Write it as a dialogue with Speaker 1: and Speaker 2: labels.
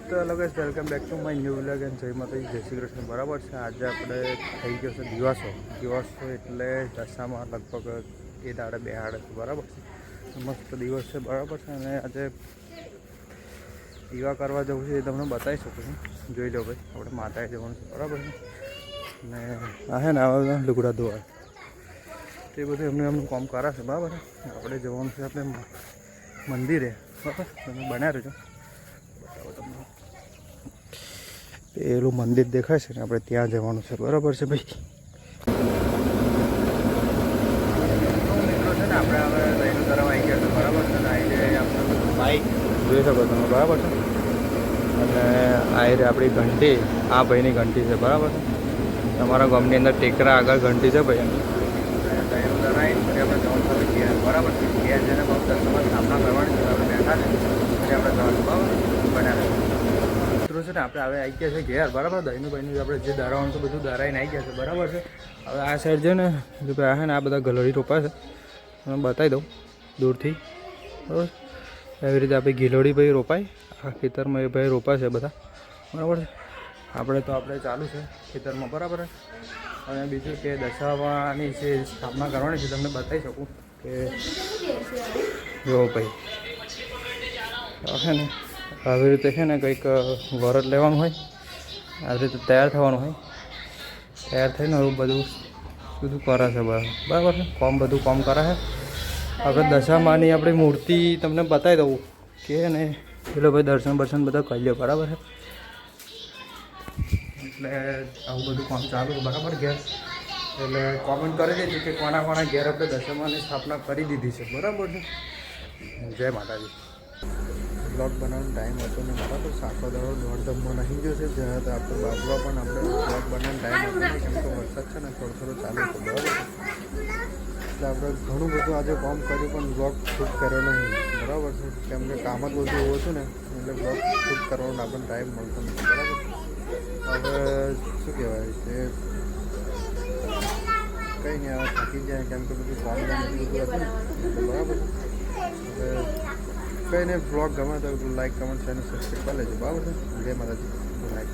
Speaker 1: તો અલગ જ welcome back to my new vlog and જય માતાજી, જય શ્રી કૃષ્ણ. બરાબર છે. આજે આપણે થઈ ગયો છે દિવસો એટલે દશામાં લગભગ એ દાડે બે હાડે છે. બરાબર છે. મસ્ત દિવસ છે. બરાબર છે. અને આજે દીવા કરવા જવું છે એ તમને બતાવી શકું છું. જોઈ લો ભાઈ, આપણે માતાએ જવાનું છે. બરાબર છે. અને આ છે ને આ લુગડા ધોવા તે બધું એમનું કામ કરાશે. બરાબર છે. આપણે જવાનું છે આપણે મંદિરે. બરાબર, તમે બન્યા રહેજો. બતાવો તમને પેલું મંદિર દેખાય છે ને, આપણે ત્યાં જવાનું છે. બરાબર છે ભાઈ. મિત્રો છે ને, આપણે હવે દહીંનું તરફ આવી ગયા છે. બરાબર છે. ને આવી જાય આપણું બાઈક જોઈ શકો તમે. બરાબર છે. અને આવી રહી આપણી ઘંટી, આ ભાઈની ઘંટી છે. બરાબર છે. તમારા ગામની અંદર ટેકરા આગળ ઘંટી છે ભાઈ. દહીંનું તરાઈ પછી આપણે જવાનું થયું ઘેર. બરાબર છે. ઘેર જઈને બહુ કસ્ટમર સામના કરવાની છે. આપણે બેઠા છે પછી આપણે જવાનું. બરાબર બન્યા મિત્રો છે ને, આપણે હવે આવી ગયા છે ઘેર. બરાબર, દહીંનું ભાઈનું આપણે જે દારાવાનું છે બધું દારાઈને આવી ગયા છે. બરાબર છે. હવે આ સાઈડ છે ને, જો ભાઈ આ છે ને, આ બધા ગલડી રોપા છે. હું બતાવી દઉં દૂરથી. બરાબર, એવી રીતે આપણે ગીલોડી ભાઈ રોપાય. આ ખેતરમાં એ ભાઈ રોપા છે બધા. બરાબર છે. આપણે ચાલુ છે ખેતરમાં. બરાબર. અને બીજું કે દશામાની જે સ્થાપના કરવાની છે તમને બતાવી શકું કે જો ભાઈ છે ને, આવી રીતે છે ને કંઈક વરત લેવાનું હોય, આવી રીતે તૈયાર થવાનું હોય. તૈયાર થઈને એવું બધું કરે છે. બરાબર છે. બધું કામ કરે છે. આપણે દશામાની આપણી મૂર્તિ તમને બતાવી દઉં કે ને પેલો ભાઈ દર્શન બધા કરી લે. બરાબર છે. એટલે આવું બધું કામ ચાલુ છે. બરાબર ઘેર. એટલે કોમેન્ટ કરી દેજો કે કોના ઘેર આપણે દશામાની સ્થાપના કરી દીધી છે. બરાબર છે. જય માતાજી. બ્લોગ બનાવવાનો ટાઈમ હતો ને, બરાબર. સાંકો દાડો દોડધમમાં નહીં ગયો છે. જ્યાં તો આપણે બાજવા પણ આપણે બ્લોગ બનાવવાનો ટાઈમ હતો નહીં, કેમ કે વરસાદ છે ને થોડો ચાલુ છે. બરાબર. એટલે આપણે ઘણું બધું આજે કામ કર્યું પણ બ્લોગ શૂટ કર્યો નહીં. બરાબર છે. કેમ કે કામ જ બધું એવું હતું ને, એટલે બ્લોગ શૂટ કરવાનો આપણને ટાઈમ મળતો નથી. બરાબર. હવે શું કહેવાય કે કંઈ નહીં, હવે થાકી જાય કેમ કે બધું કામ બધું હતું ને. બરાબર. હવે કંઈ નહીં, બ્લોગ ગમે તો લાઈક, કમેન્ટ, શેર અને સબસ્ક્રાઈબ કરી લેજો. બરાબર છે. જય માતાજી. Good night.